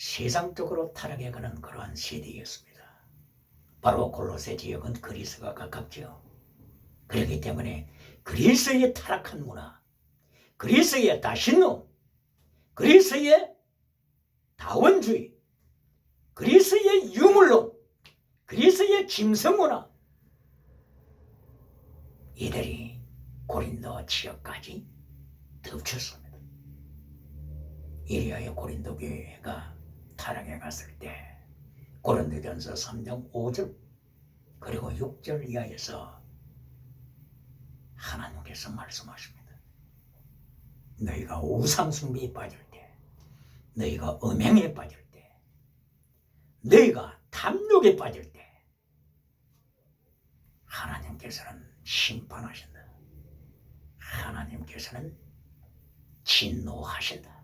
세상적으로 타락해가는 그러한 세대였습니다. 바로 골로새 지역은 그리스가 가깝지요. 그렇기 때문에 그리스의 타락한 문화, 그리스의 다신론, 그리스의 다원주의, 그리스의 유물론, 그리스의 짐승문화, 이들이 고린도 지역까지 덮쳤습니다. 이리하여 고린도 교회가 타락해 갔을 때 고린도전서 3장 5절 그리고 6절 이하에서 하나님께서 말씀하십니다. 너희가 우상숭배에 빠질 때, 너희가 음행에 빠질 때, 너희가 탐욕에 빠질 때 하나님께서는 심판하신다. 하나님께서는 진노하신다.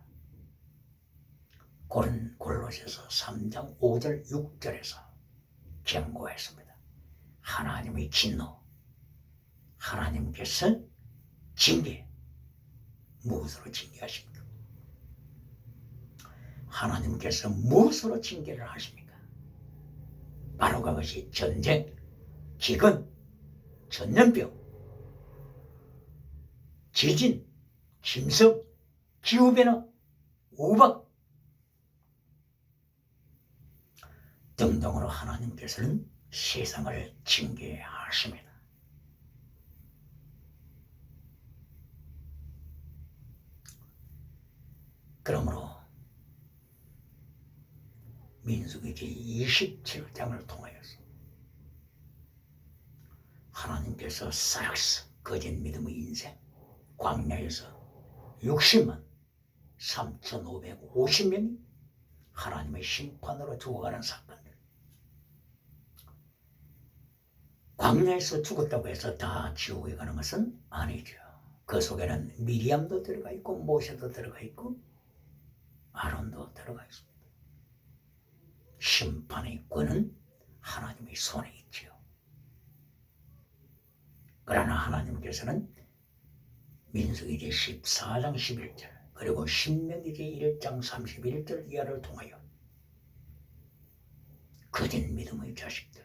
골로새서 3장 5절 6절에서 경고했습니다. 하나님의 진노, 하나님께서 징계, 무엇으로 징계하십니까? 하나님께서 무엇으로 징계를 하십니까? 바로 그것이 전쟁, 기근, 전염병, 지진, 짐승, 기후변화, 우박 등등으로 하나님께서는 세상을 징계하십니다. 그러므로 민수기 27장을 통하여서 하나님께서 사락스, 거짓 믿음의 인생, 광야에서 60만 3,550명이 하나님의 심판으로 죽어가는 사건들. 광야에서 죽었다고 해서 다 지옥에 가는 것은 아니죠. 그 속에는 미리암도 들어가 있고 모세도 들어가 있고 아론도 들어가 있습니다. 심판의 권은 하나님의 손에 있지요. 그러나 하나님께서는 민수기지 14장 11절 그리고 신명기지 1장 31절 이하를 통하여 거짓 믿음의 자식들,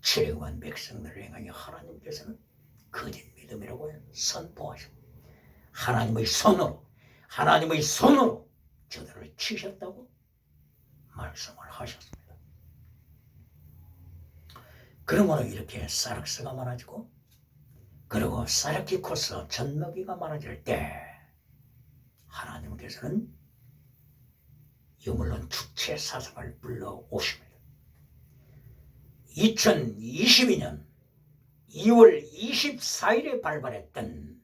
출애굽한 백성들을 행하여 하나님께서는 거짓 믿음이라고 선포하시고 하나님의 손으로 저들을 치셨다고 말씀을 하셨습니다. 그러므로 이렇게 사락스가 많아지고 그리고 사르키코스 젖먹이가 많아질 때 하나님께서는 유물론 주체 사상을 불러오십니다. 2022년 2월 24일에 발발했던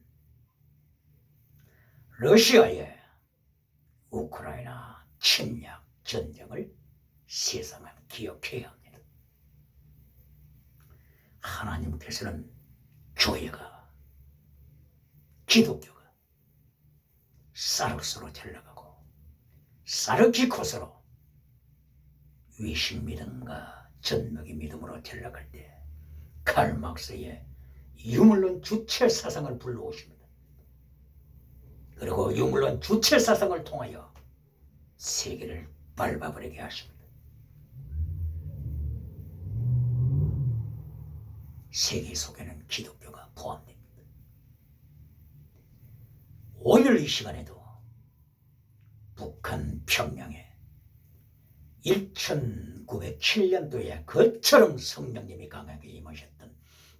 러시아의 우크라이나 침략 전쟁을 세상은 기억해야 합니다. 하나님께서는 교회가, 기독교가 사륵스로 전락하고 사르키코스로 위식 믿음과 전먹이 믿음으로 전락할 때 칼막스의 유물론 주체 사상을 불러오십니다. 그리고 유물론 주체 사상을 통하여 세계를 밟아버리게 하십니다. 세계 속에는 기독교가 포함됩니다. 오늘 이 시간에도 북한 평양에 1907년도에 그처럼 성령님이 강하게 임하셨던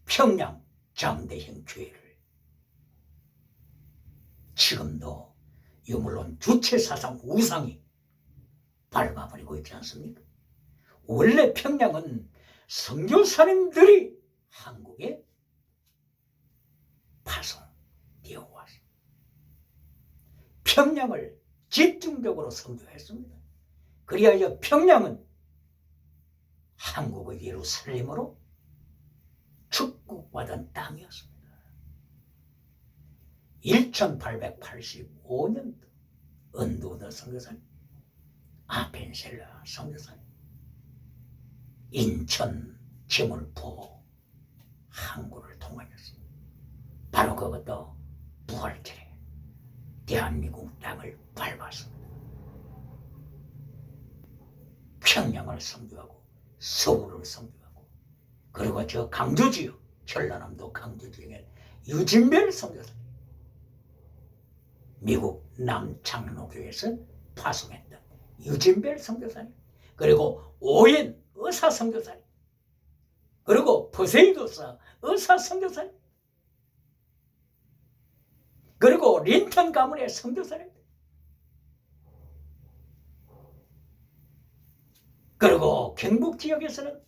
평양 장대형 교회를 지금도 유물론 주체사상 우상이 밟아버리고 있지 않습니까? 원래 평양은 선교사님들이 한국에 파송되어 왔습니다. 평양을 집중적으로 선교했습니다. 그리하여 평양은 한국의 예루살렘으로 축복받은 땅이었습니다. 1885년도 은두더 선교사님, 아펜셀라 선교사님, 인천 제물포 항구를 통하여서 바로 그것도 부활절에 대한민국 땅을 밟았습니다. 평양을 선교하고 서울을 선교하고 그리고 저 강주지역 전라남도 강주지역에 유진별 선교사님 미국 남장로교에서 파송했던 유진별 선교사님 그리고 오인 의사 선교사님 그리고 포세이도스 의사 선교사님 그리고 린턴 가문의 선교사님 그리고 경북 지역에서는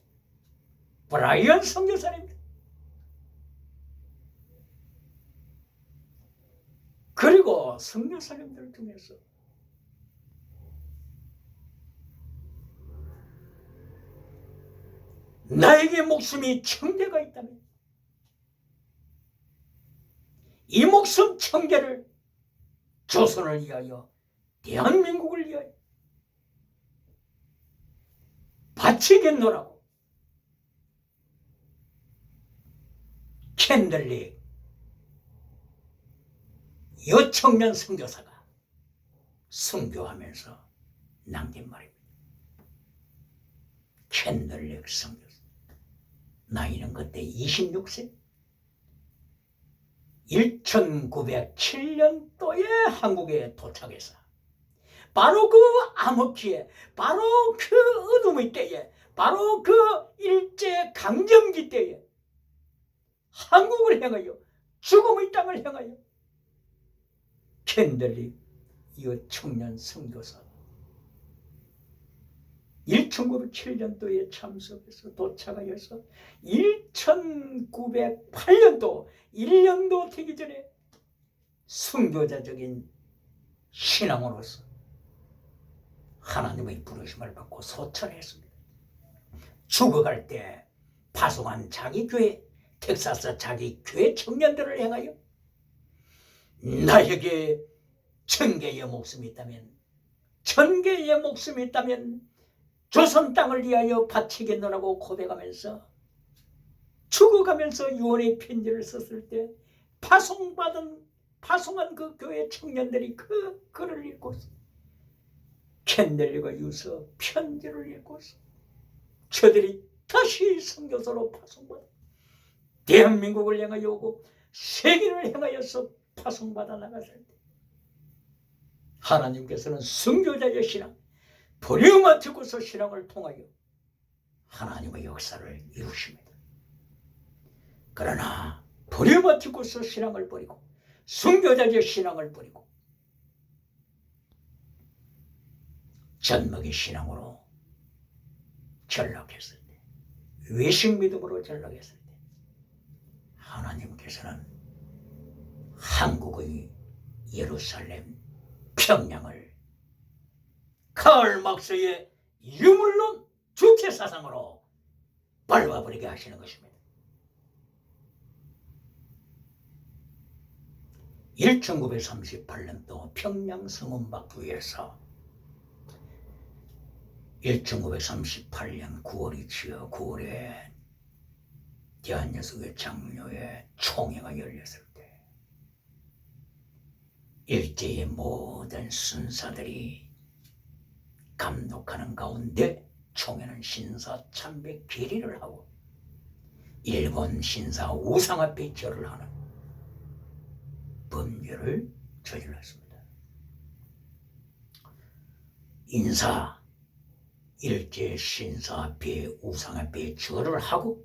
브라이언 선교사님 그리고 선교사님들 중에서 나에게 목숨이 청계가 있다면 이 목숨 청계를 조선을 위하여 대한민국을 위하여 바치겠노라고 캔들릭 여청년 선교사가 선교하면서 남긴 말입니다. 캔들릭 선교사 나이는 그때 26세 1907년도에 한국에 도착해서 바로 그 암흑기에 바로 그 어둠의 때에 바로 그 일제강점기 때에 한국을 향하여 죽음의 땅을 향하여 캔들릭 여청년 선교사 1907년도에 참석해서 도착하여서 1908년도 1년도 되기 전에 선교자적인 신앙으로서 하나님의 부르심을 받고 소천했습니다. 죽어갈 때 파송한 자기 교회 텍사스 자기 교회 청년들을 향하여 나에게 1000개의 목숨이 있다면 1000개의 목숨이 있다면 조선 땅을 위하여 바치겠노라고 고백하면서 죽어가면서 유언의 편지를 썼을 때 파송한 그 교회 청년들이 그 글을 읽고서 캔들릭과 유서 편지를 읽고서 저들이 다시 선교사로 파송받아 대한민국을 향하여 오고 세계를 향하여서 파송받아 나갔을 때 하나님께서는 선교자의 신앙 브레우마티쿠스 신앙을 통하여 하나님의 역사를 이루십니다. 그러나 브레우마티쿠스 신앙을 버리고 선교자의 신앙을 버리고 전먹이 신앙으로 전락했을 때 외식 믿음으로 전락했을 때 하나님께서는 한국의 예루살렘 평양을 카을 막스의 유물론 주체사상으로 밟아버리게 하시는 것입니다. 1938년도 평양 성운박교에서 1938년 9월이지요. 9월에 대한여성의 장로회 총회가 열렸을 때 일제의 모든 순사들이 감독하는 가운데 총회는 신사 참배 결의를 하고 일본 신사 우상 앞에 절을 하는 범죄를 저질렀습니다. 인사 일제 신사 앞에 우상 앞에 절을 하고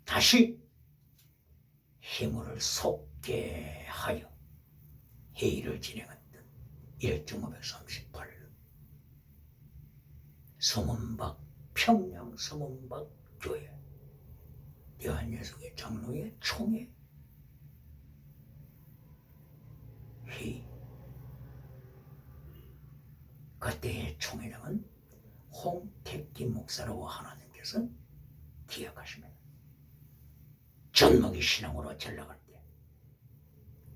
다시 힘을 속개하여 회의를 진행했던 1938년 성운박 평양 성운박 교회 대한여성의 장로회 총회 회의 그때의 총회장은 홍택기 목사라고 하나님께서 기억하십니다. 전먹이 신앙으로 전락할 때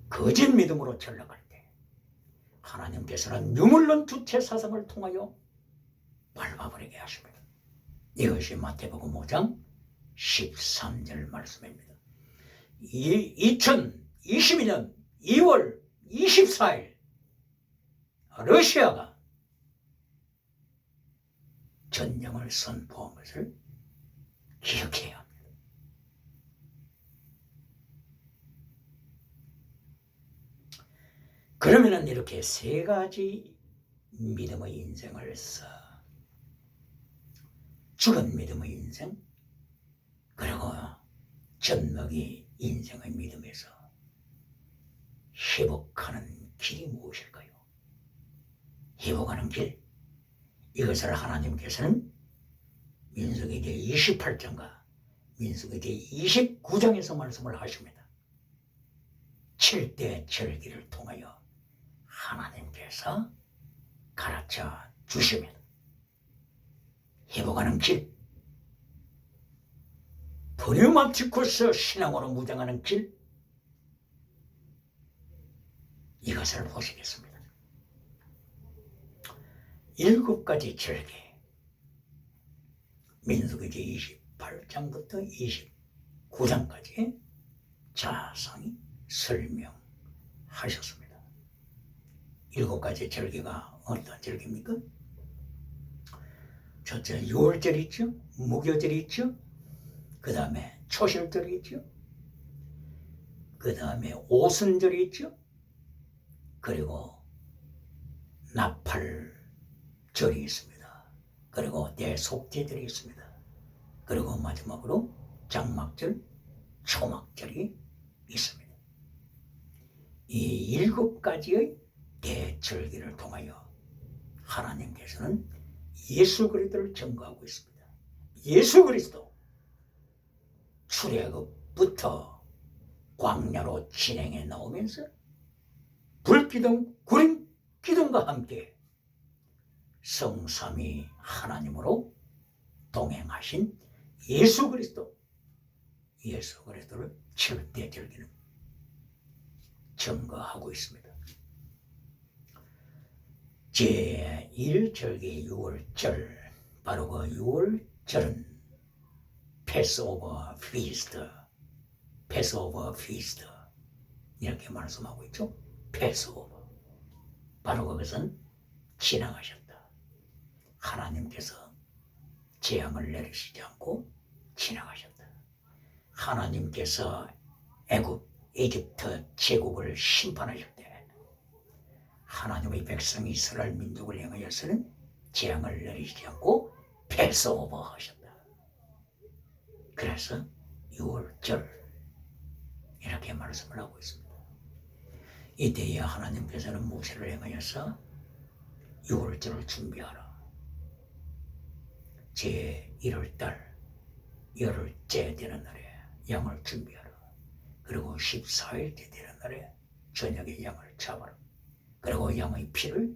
거짓 믿음으로 전락할 때 하나님께서는 유물론 주체 사상을 통하여 밟아버리게 하십니다. 이것이 마태복음 5장 13절 말씀입니다. 2022년 2월 24일 러시아가 전쟁을 선포한 것을 기억해야 합니다. 그러면은 이렇게 세 가지 믿음의 인생을 써 죽은 믿음의 인생, 그리고 젖먹이 인생의 믿음에서 회복하는 길이 무엇일까요? 회복하는 길, 이것을 하나님께서는 민수기기 28장과 민수기기 29장에서 말씀을 하십니다. 7대 절기를 통하여 하나님께서 가르쳐 주십니다. 회복하는 길, 프뉴마티쿠스 신앙으로 무장하는 길, 이것을 보시겠습니다. 7가지 절기, 민수기기 28장부터 29장까지 자세히 설명하셨습니다. 7가지 절기가 어떤 절기입니까? 첫째, 6월절 있죠? 무교절 있죠? 그 다음에 초실절이 있죠? 그 다음에 오순절이 있죠? 그리고 나팔절이 있습니다. 그리고 대속제절이 있습니다. 그리고 마지막으로 장막절, 초막절이 있습니다. 이 7가지의 대절기를 통하여 하나님께서는 예수 그리스도를 증거하고 있습니다. 예수 그리스도 출애굽부터 광야로 진행해 나오면서 불기둥, 구름 기둥과 함께 성삼위 하나님으로 동행하신 예수 그리스도를 7대 절기는 증거하고 있습니다. 제1절기 6월절, 바로 그 6월절은 패스오버 피스트 이렇게 말씀하고 있죠. 패스오버, 바로 그것은 지나가셨다. 하나님께서 재앙을 내리시지 않고 지나가셨다. 하나님께서 이집트 제국을 심판하실 때 하나님의 백성 이스라엘 민족을 향하여서는 재앙을 내리시지 않고 패스오버 하셨다. 그래서 6월절 이렇게 말씀을 하고 있습니다. 이때에 하나님께서는 모세를 향하여서 6월절을 준비하라. 제1월달 열흘째 되는 날에 양을 준비하라. 그리고 14일째 되는 날에 저녁에 양을 잡아라. 그리고 양의 피를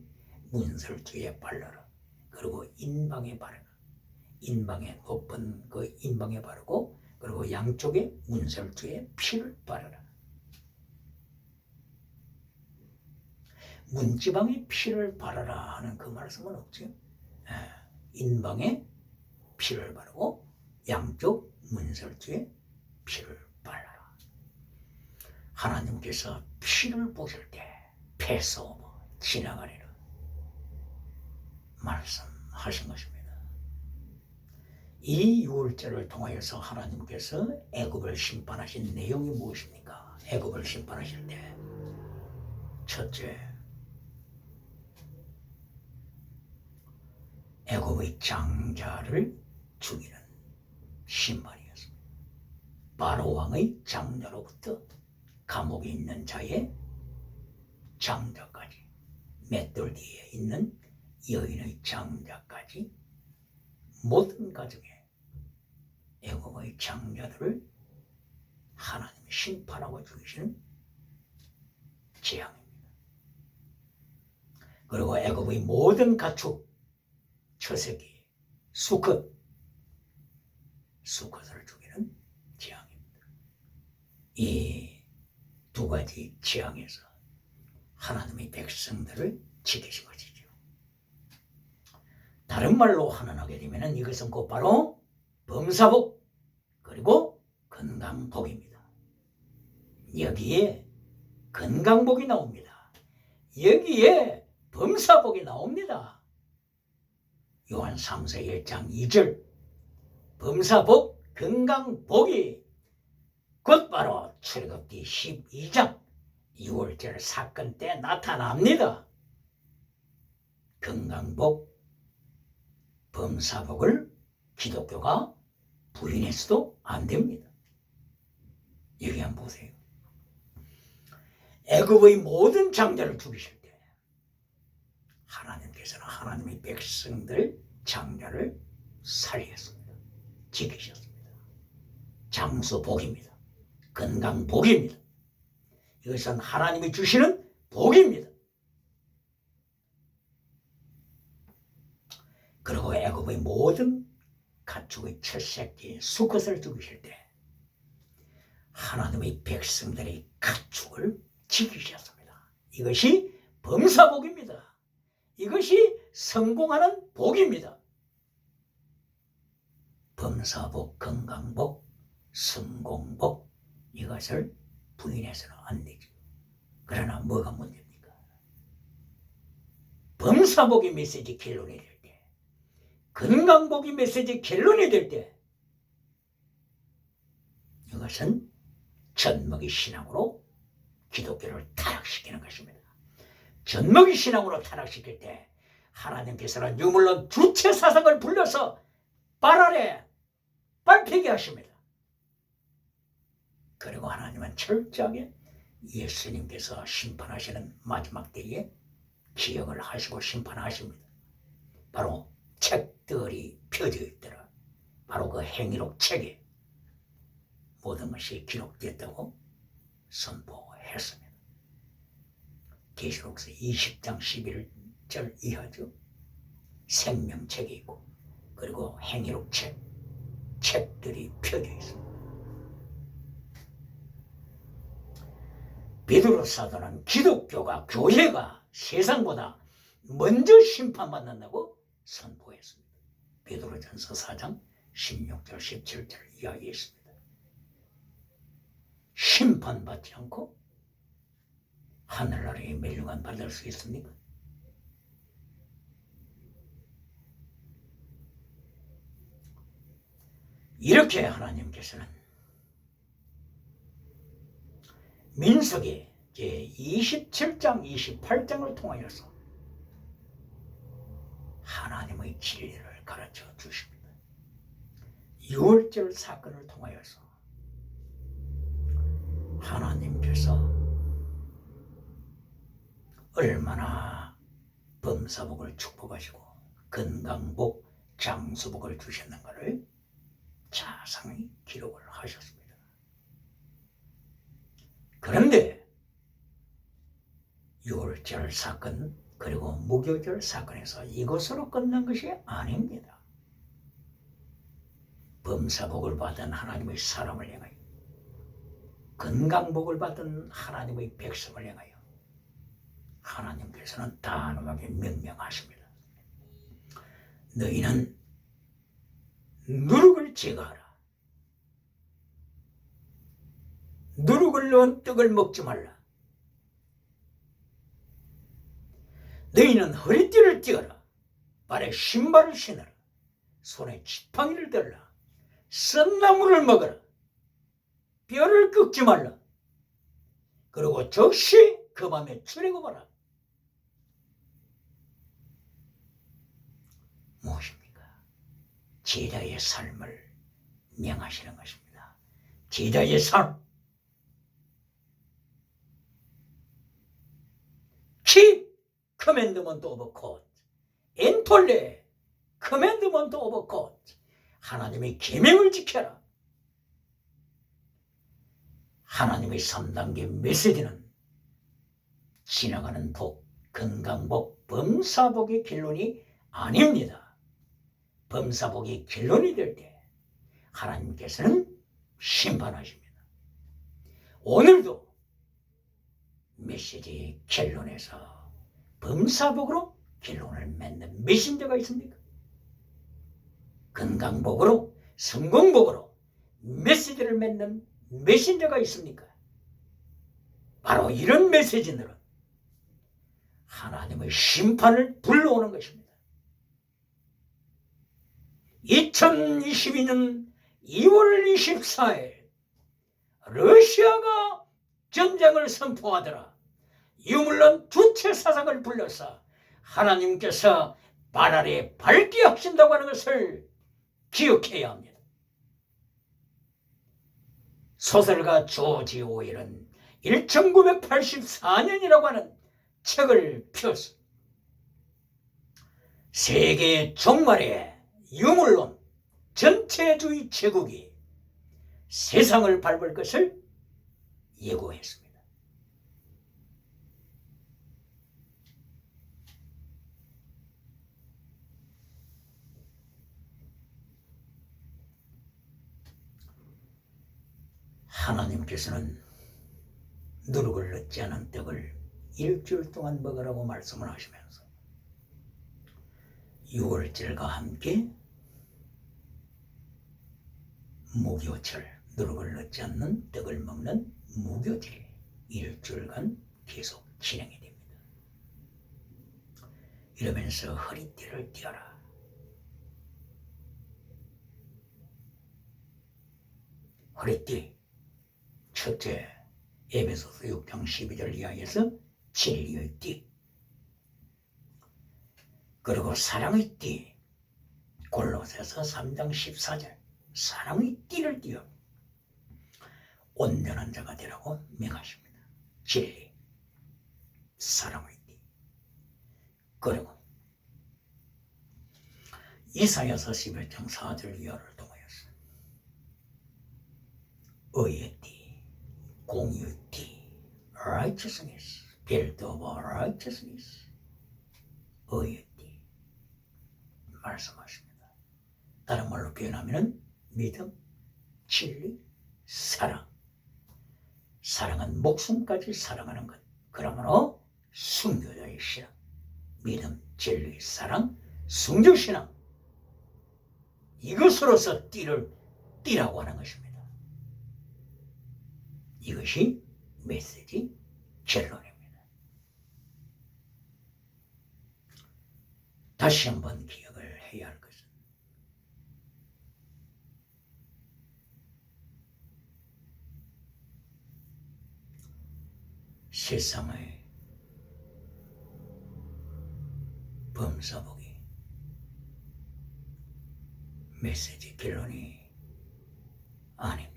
문설주에 발라라. 그리고 인방에 바르라. 인방에 높은 그 인방에 바르고, 그리고 양쪽에 문설주에 피를 바르라. 문지방에 피를 바르라 하는 그 말씀은 없죠. 인방에 피를 바르고 양쪽 문설주에 피를 발라라. 하나님께서 피를 보실 때 패스오버 지나가리라 말씀하신 것입니다. 이 6월절을 통하여서 하나님께서 애굽을 심판하신 내용이 무엇입니까? 애굽을 심판하실 때 첫째, 애굽의 장자를 죽이는 심판이었습니다. 바로 왕의 장자로부터 감옥에 있는 자의 장자까지, 맷돌 뒤에 있는 여인의 장자까지 모든 가정에 애굽의 장자들을 하나님이 심판하고 죽이시는 재앙입니다. 그리고 애굽의 모든 가축, 처새끼, 수컷을 죽이는 재앙입니다. 이 두 가지 재앙에서 하나님의 백성들을 지키신 것이죠. 다른 말로 환원하게 되면 이것은 곧바로 범사복 그리고 건강복입니다. 여기에 건강복이 나옵니다. 여기에 범사복이 나옵니다. 요한 3서 1장 2절 범사복 건강복이 곧바로 출애굽기 12장 6월절 사건 때 나타납니다. 건강복, 범사복을 기독교가 부인해서도 안 됩니다. 여기 한번 보세요. 애굽의 모든 장자를 죽이실 때 하나님께서는 하나님의 백성들 장자를 살렸습니다. 지키셨습니다. 장수복입니다. 건강복입니다. 이것은 하나님이 주시는 복입니다. 그리고 애굽의 모든 가축의 첫 새끼 수컷을 죽이실 때 하나님의 백성들의 가축을 지키셨습니다. 이것이 범사복입니다. 이것이 성공하는 복입니다. 범사복, 건강복, 성공복 이것을 부인해서는 안 되죠. 그러나 뭐가 문제입니까? 범사복의 메시지 결론이 될 때, 건강복의 메시지 결론이 될 때 이것은 젖먹이 신앙으로 기독교를 타락시키는 것입니다. 젖먹이 신앙으로 타락시킬 때 하나님께서는 유물론 주체 사상을 불러서 발 아래 밟히게 하십니다. 그리고 하나님은 철저하게 예수님께서 심판하시는 마지막 때에 기억을 하시고 심판하십니다. 바로 책들이 펴져 있더라. 바로 그 행위록 책에 모든 것이 기록됐다고 선포했습니다. 계시록서 20장 11절 이하죠. 생명책이 있고 그리고 행위록 책들이 펴져 있습니다. 베드로 사도는 기독교가 교회가 세상보다 먼저 심판받는다고 선포했습니다. 베드로전서 4장 16절 17절 이야기했습니다. 심판받지 않고 하늘나라의 멸류관 받을 수 있습니까? 이렇게 하나님께서는 민수기 제27장 28장을 통하여서 하나님의 진리를 가르쳐 주십니다. 6월절 사건을 통하여서 하나님께서 얼마나 범사복을 축복하시고 건강복, 장수복을 주셨는가를 자상히 기록을 하셨습니다. 그런데 6월절 사건 그리고 무교절 사건에서 이것으로 끝난 것이 아닙니다. 범사복을 받은 하나님의 사람을 향하여 건강복을 받은 하나님의 백성을 향하여 하나님께서는 단호하게 명령하십니다. 너희는 누룩을 제거하라. 누룩을 넣은 떡을 먹지 말라. 너희는 허리띠를 띠어라. 발에 신발을 신어라. 손에 지팡이를 들라. 썬나물을 먹어라. 뼈를 꺾지 말라. 그리고 즉시 그 밤에 출애굽하라. 무엇입니까? 제자의 삶을 명하시는 것입니다. 제자의 삶. Keep commandment of God. 엔톨레 commandment of God. 하나님의 계명을 지켜라. 하나님의 3단계 메시지는 지나가는 복, 건강복, 범사복의 결론이 아닙니다. 범사복이 결론이 될 때 하나님께서는 심판하십니다. 오늘도 메시지의 결론에서 범사복으로 결론을 맺는 메신저가 있습니까? 건강복으로, 성공복으로 메시지를 맺는 메신저가 있습니까? 바로 이런 메시지들은 하나님의 심판을 불러오는 것입니다. 2022년 2월 24일 러시아가 전쟁을 선포하더라. 유물론 두체 사상을 불러서 하나님께서 발 아래 밝게 하신다고 하는 것을 기억해야 합니다. 소설가 조지 오웰은 1984년이라고 하는 책을 펴서 세계 종말에 유물론 전체주의 제국이 세상을 밟을 것을 예고했습니다. 하나님께서는 누룩을 넣지 않은 떡을 일주일 동안 먹으라고 말씀을 하시면서 6월절과 함께 무교절, 누룩을 넣지 않는 떡을 먹는 무교절 일주일간 계속 진행이 됩니다. 이러면서 허리띠를 띄어라. 허리띠 첫째, 에베소서 6장 12절 이하에서 진리의 띠, 그리고 사랑의 띠, 골로새서 3장 14절 사랑의 띠를 띄어 온전한 자가 되라고 명하십니다. 진리, 사랑의 띠. 그리고 이사야서 11장 4절 이하를 통하여서 의의 띠, 공의의 띠, righteousness, belt of righteousness, 의의 띠 말씀하십니다. 다른 말로 표현하면 믿음, 진리, 사랑. 사랑은 목숨까지 사랑하는 것. 그러므로 순교자의 신앙, 믿음, 진리, 사랑, 순교신앙, 이것으로서 띠라고 하는 것입니다. 이것이 메시지 결론입니다. 다시 한번 기억을 해야 할 것은 세상의 범사복이 메시지 결론이 아닙니다.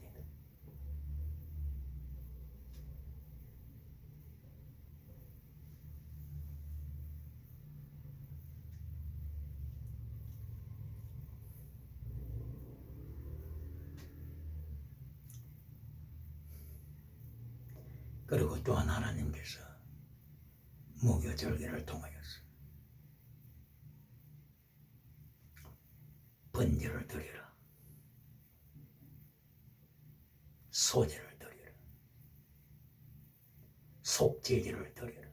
그리고 또한 하나님께서 무교절기를 통하여서 번제를 드리라, 소제를 드리라, 속죄제를 드리라,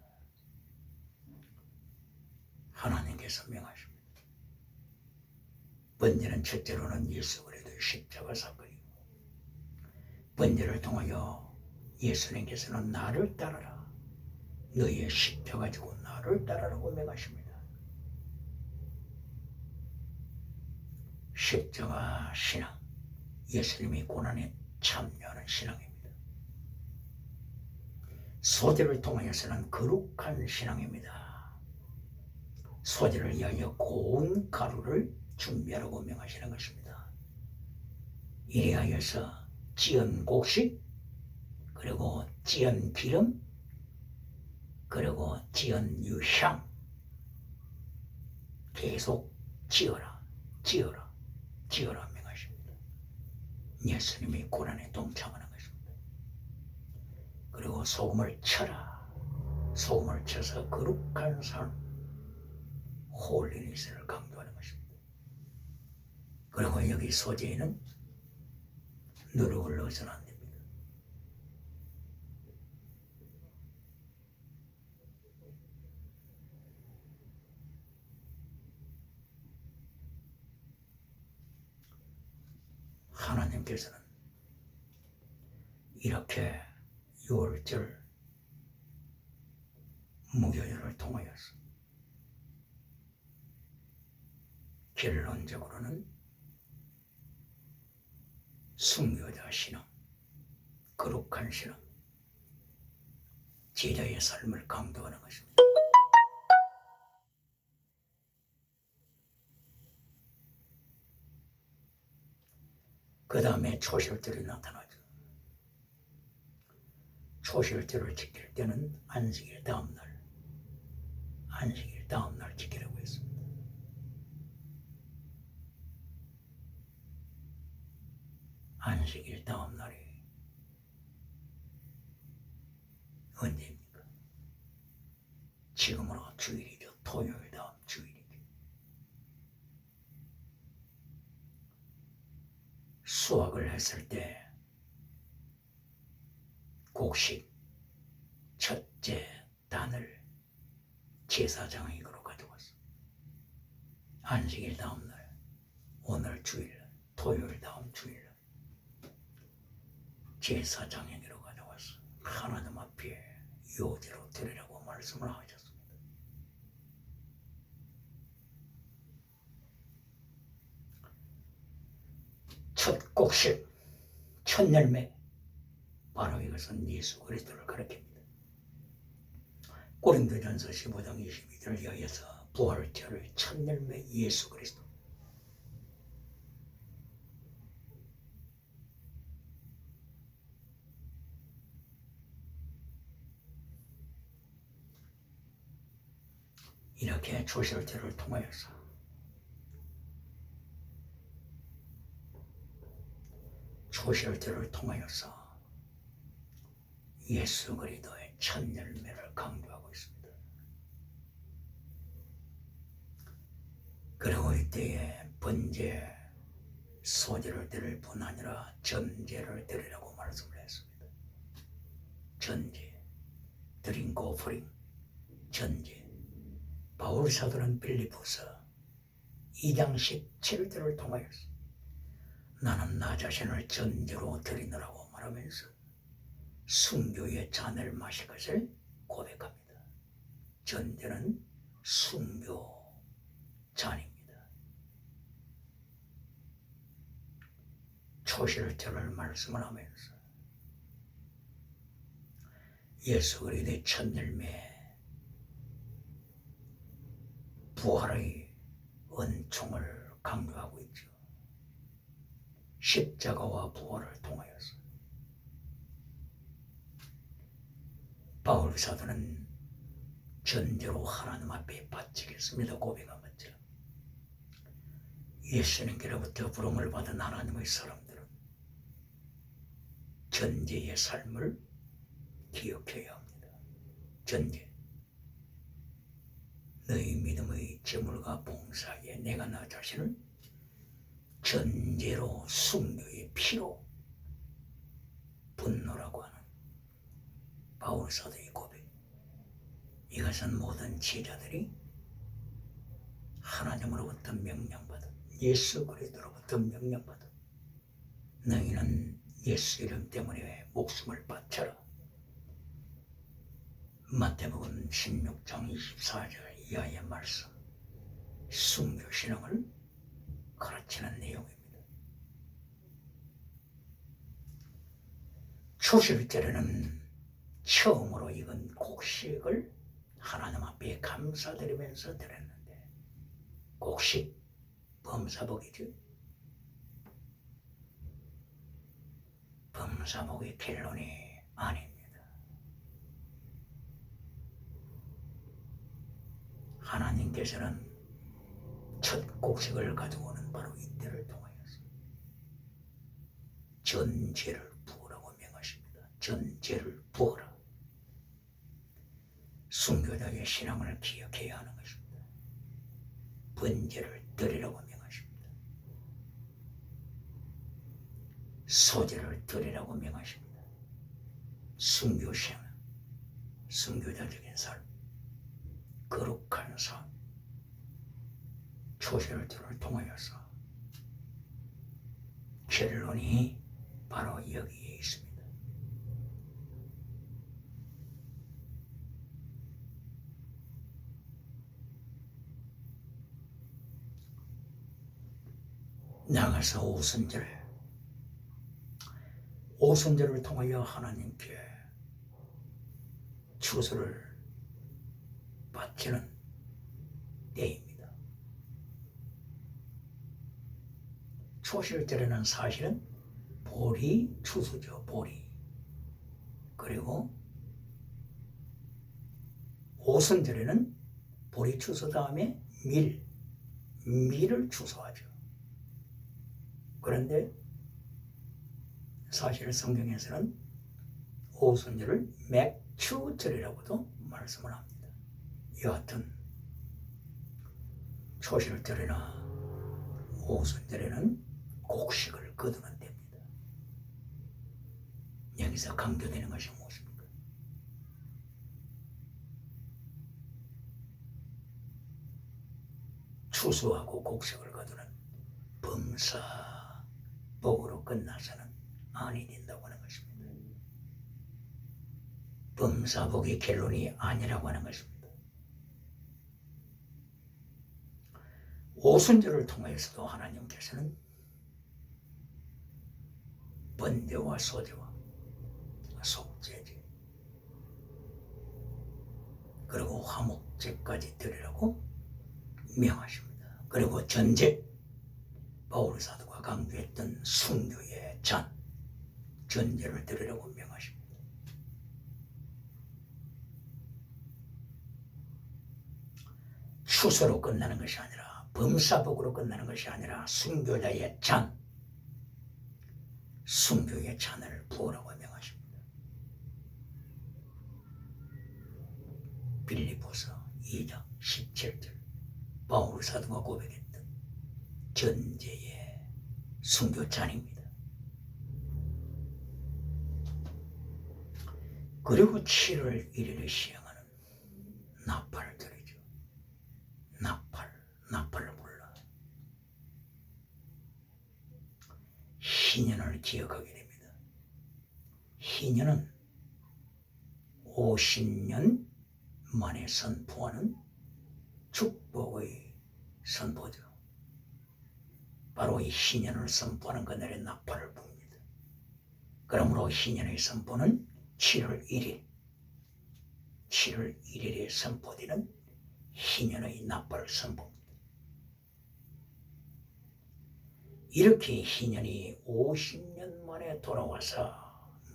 하나님께서 명하십니다. 번제는 첫째로는 예수 그리스도의 십자가 사건이고, 번제를 통하여 예수님께서는 나를 따르라, 너희의 십자가 지고 나를 따르라고 명하십니다. 십자가 신앙, 예수님의 고난에 참여하는 신앙입니다. 소제를 통하여서는 거룩한 신앙입니다. 소제를 위하여 고운 가루를 준비하라고 명하시는 것입니다. 이래하여서 찌은 곡식, 그리고 찌은 기름, 그리고 찌은 유향, 계속 찌어라 명하십니다. 예수님이 고난에 동참하는 것입니다. 그리고 소금을 쳐라, 소금을 쳐서 거룩한 삶, 홀리니스를 강조하는 것입니다. 그리고 여기 소제에는 누룩을 넣어서는 안 됩니다. 하나님께서는 이렇게 6월절 무교절을 통하여서 결론적으로는 순교자 신앙, 거룩한 신앙, 제자의 삶을 강조하는 것입니다. 그 다음에 초실절이 나타나죠. 초실절을 지킬 때는 안식일 다음날, 안식일 다음날 지키라고 했습니다. 안식일 다음날이 언제입니까? 지금으로 주일이죠. 토요일 다음 주일이죠. 수학을 했을 때 곡식 첫째 단을 제사장에게로 가져왔어. 안식일 다음날, 오늘 주일날, 토요일 다음 주일날 제사장에게로 가져왔어. 하나님 앞에 요제로 드리라고 말씀을 하셨습니다. 첫 곡식, 첫 열매, 바로 이것은 예수 그리스도를 가리킵니다. 고린도전서 15장 22절을 이하여서 부활절을 첫 열매 예수 그리스도. 이렇게 초실절을 통하여서 예수 그리스도의 첫 열매를 강조하고 있습니다. 그리고 이때에 번제, 소제를 드릴 뿐 아니라 전제를 드리라고 말씀을 했습니다. 전제, 드링크 오퍼링, 전제. 바울 사도는 빌립보서 2장 17절을 통하여서 나는 나 자신을 전제로 드리느라고 말하면서 순교의 잔을 마실 것을 고백합니다. 전제는 순교 잔입니다. 초실절을 말씀을 하면서 예수 그리스도의 첫 열매, 부활의 은총을 강조하고 있죠. 십자가와 부활을 통하여서 바울 사도는 전제로 하나님 앞에 바치겠습니다 고백한 것처럼 예수님께로부터 부름을 받은 하나님의 사람들은 전제의 삶을 기억해야 합니다. 전제, 너희 믿음의 제물과 봉사에 내가 나 자신을 전제로 순교의 피로 분노라고 하는 바울 사도의 고백. 이것은 모든 제자들이 하나님으로부터 명령받은, 예수 그리스도로부터 명령받은, 너희는 예수 이름 때문에 목숨을 바쳐라. 마태복음 16장 24절 이하의 말씀, 순교 신앙을 가르치는 내용입니다. 초실절에는 처음으로 익은 곡식을 하나님 앞에 감사드리면서 드렸는데, 곡식 범사복이죠. 범사복의 결론이 아닙니다. 하나님께서는 첫 곡식을 가져오는 바로 이때를 통하여서 전제를 부으라고 명하십니다. 전제를 부어라. 순교자의 신앙을 기억해야 하는 것입니다. 번제를 드리라고 명하십니다. 소제를 드리라고 명하십니다. 순교 신앙, 순교자적인 삶, 거룩한 삶, 초실절을 통하여서 결론이 바로 여기에 있습니다. 나가서 오순절, 오순절을 통하여 하나님께 추수를 바치는 때입니다. 초실절에는 사실은 보리 추수죠. 보리. 그리고 오순절에는 보리 추수 다음에 밀을 추수하죠. 그런데 사실 성경에서는 오순절을 맥추절이라고도 말씀을 합니다. 여하튼 초실절이나 오순절에는 곡식을 거두는 때입니다. 여기서 강조되는 것이 무엇입니까? 추수하고 곡식을 거두는 범사복으로 끝나서는 아니 된다고 하는 것입니다. 범사복이 결론이 아니라고 하는 것입니다. 오순절을 통해서도 하나님께서는 번제와 소제와 속죄제 그리고 화목제까지 드리라고 명하십니다. 그리고 전제, 바울 사도가 강조했던 순교의 전제를 드리라고 명하십니다. 추수로 끝나는 것이 아니라 범사복으로 끝나는 것이 아니라 순교자의 순교의 잔을 부으라고 명하십니다. 빌립보서 2장 17절 바울 사도가 고백했던 전제의 순교 잔입니다. 그리고 7월 1일에 시행하는 나팔을 드리죠. 나팔을 불러 희년을 기억하게 됩니다. 희년은 50년 만에 선포하는 축복의 선포죠. 바로 이 희년을 선포하는 그날에 나팔을 붑니다. 그러므로 희년의 선포는 7월 1일에 선포되는 희년의 나팔 선포입니다. 이렇게 희년이 50년 만에 돌아와서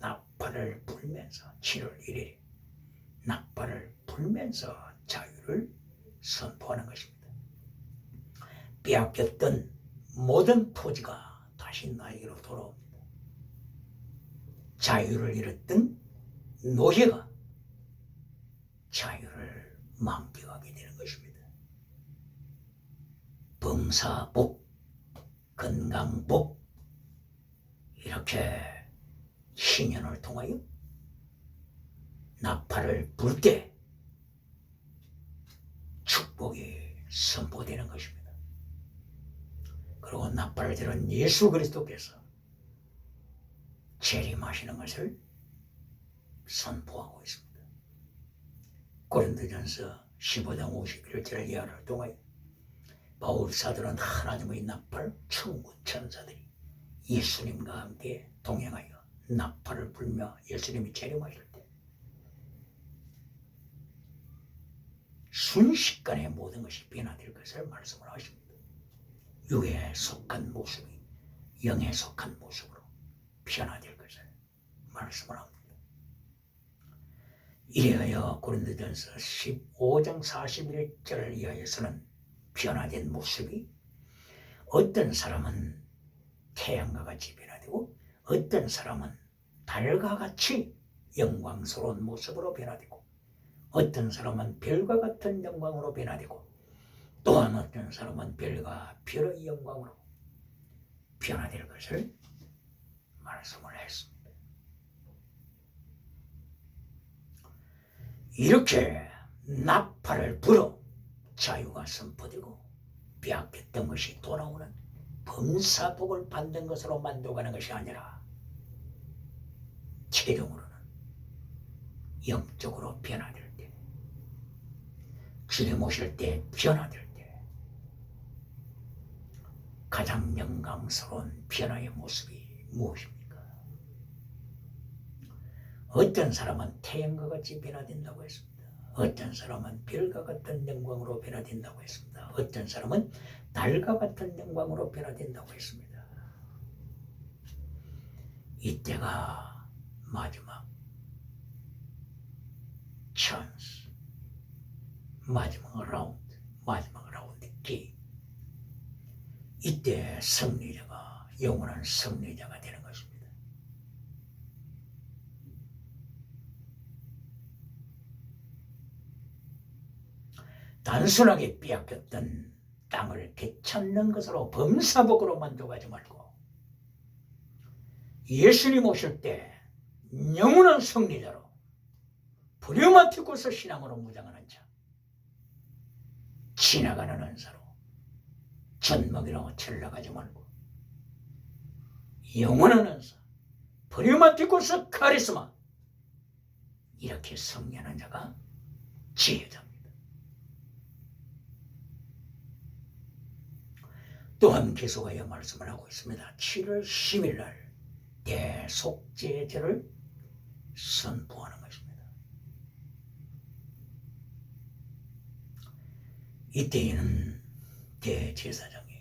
나팔을 불면서 7월 1일에 나팔을 불면서 자유를 선포하는 것입니다. 빼앗겼던 모든 토지가 다시 나에게로 돌아옵니다. 자유를 잃었던 노예가 자유를 만끽하게 되는 것입니다. 범사복, 건강복 이렇게 희년을 통하여 나팔을 불 때 축복이 선포되는 것입니다. 그리고 나팔을 들은 예수 그리스도께서 재림하시는 것을 선포하고 있습니다. 고린도전서 15장 51절 이하를 통하여 바울 사도는 하나님의 나팔 천군 천사들이 예수님과 함께 동행하여 나팔을 불며 예수님이 재림하실 때 순식간에 모든 것이 변화될 것을 말씀을 하십니다. 육에 속한 모습이 영에 속한 모습으로 변화될 것을 말씀을 합니다. 이래하여 고린도전서 15장 41절을 이하에서는 변화된 모습이 어떤 사람은 태양과 같이 변화되고 어떤 사람은 달과 같이 영광스러운 모습으로 변화되고 어떤 사람은 별과 같은 영광으로 변화되고 또한 어떤 사람은 별과 별의 영광으로 변화될 것을 말씀을 했습니다. 이렇게 나팔을 불어 자유가 선포되고 빼앗겼던 것이 돌아오는 범사복을 받는 것으로 만족하는 것이 아니라 최종으로는 영적으로 변화될 때, 주님 오실 때 변화될 때 가장 영광스러운 변화의 모습이 무엇입니까? 어떤 사람은 태양과 같이 변화된다고 했습니다. 어떤 사람은 별과 같은 영광으로 변화된다고 했습니다. 어떤 사람은 달과 같은 영광으로 변화된다고 했습니다. 이때가 마지막 찬스, 마지막 라운드 기. 이때 승리자가 영원한 승리자가 되는 것입니다. 단순하게 빼앗겼던 땅을 되찾는 것으로 범사복으로 만족하지 말고 예수님 오실 때 영원한 승리자로 브리오마티코스 신앙으로 무장하는 자, 지나가는 은사로 전먹이라고 전락하지 말고 영원한 은사, 브리오마티코스 카리스마, 이렇게 승리하는 자가 지혜자입니다. 또한 계속하여 말씀을 하고 있습니다. 7월 10일 날 대속죄제를 선포하는 것입니다. 이때에는 대제사장이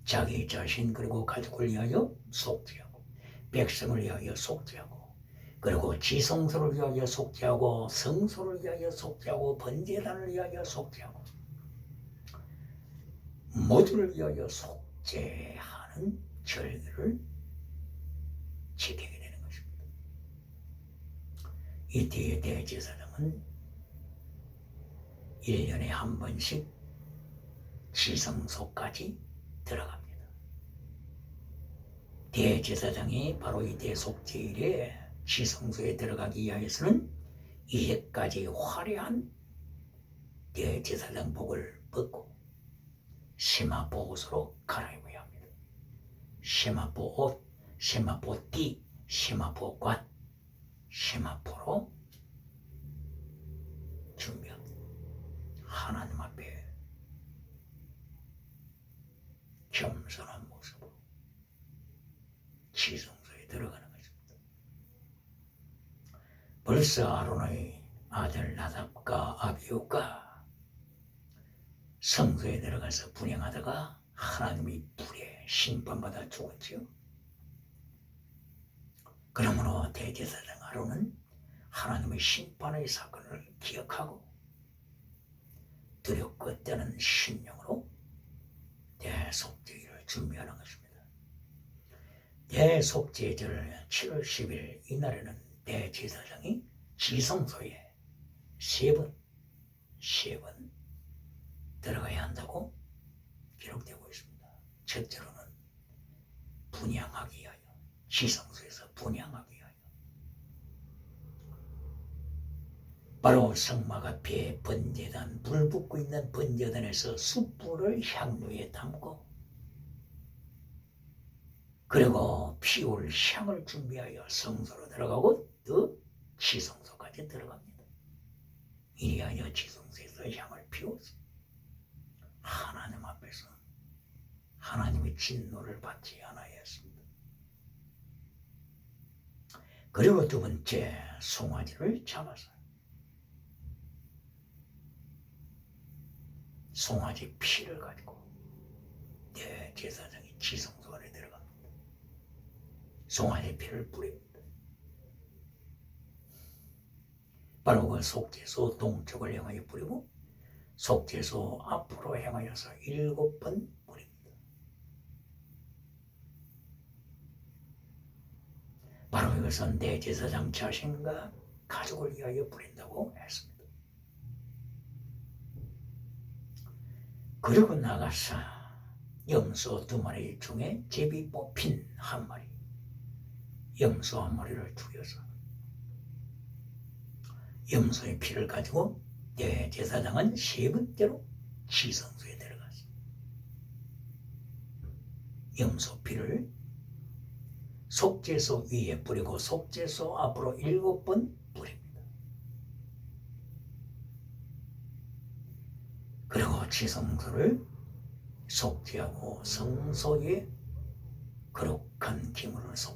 자기 자신 그리고 가족을 위하여 속죄하고 백성을 위하여 속죄하고 그리고 지성소를 위하여 속죄하고 성소를 위하여 속죄하고 번제단을 위하여 속죄하고 모두를 위하여 속죄하는 절기를 지키게 되는 것입니다. 이때의 대제사장은 1년에 한 번씩 지성소까지 들어갑니다. 대제사장이 바로 이 대속죄일에 지성소에 들어가기 위해서는 이해까지 화려한 대제사장복을 벗고 세마포 옷으로 갈아입어야 합니다. 세마포 옷, 세마포 띠, 세마포 관, 세마포로 준비합니다. 하나님 앞에 겸손한 모습으로 지성소에 들어가는 것입니다. 벌써 아론의 아들 나답과 아비후가 성소에 들어가서 분향하다가 하나님의 불에 심판받아 죽었지요. 그러므로 대제사장 아론은 하나님의 심판의 사건을 기억하고 두렵고 떠는 심령으로 대속죄를 준비하는 것입니다. 대속죄절 7월 10일 이날에는 대제사장이 지성소에 세 번 들어가야 한다고 기록되고 있습니다. 첫째로는 분향하기 위하여, 지성소에서 분향하기 위하여. 바로 성막 앞에 번제단, 불 붙고 있는 번제단에서 숯불을 향로에 담고 그리고 피울 향을 준비하여 성소로 들어가고 또 지성소까지 들어갑니다. 이리하여 지성소에서 향을 피워서 하나님 앞에서 하나님의 진노를 받지 않아야 했습니다. 그리고 두 번째, 송아지를 잡아서 송아지 피를 가지고 대제사장이 지성소 안에 들어갑니다. 송아지 피를 뿌립니다. 바로 그 속죄소 동쪽을 향하여 뿌리고 속죄소 앞으로 향하여서 7번 뿌립니다. 바로 이것은 대제사장 자신과 가족을 위하여 뿌린다고 했습니다. 그리고 나가서 염소 2마리 중에 제비 뽑힌 1마리, 염소 1마리를 죽여서 염소의 피를 가지고 대제사장은 3번째로 지성소에 들어갔습니다. 염소 피를 속죄소 위에 뿌리고 속죄소 앞으로 7번 뿌립니다. 그리고 지성소를 속죄하고 성소에 거룩한 기물을 쏟습니다.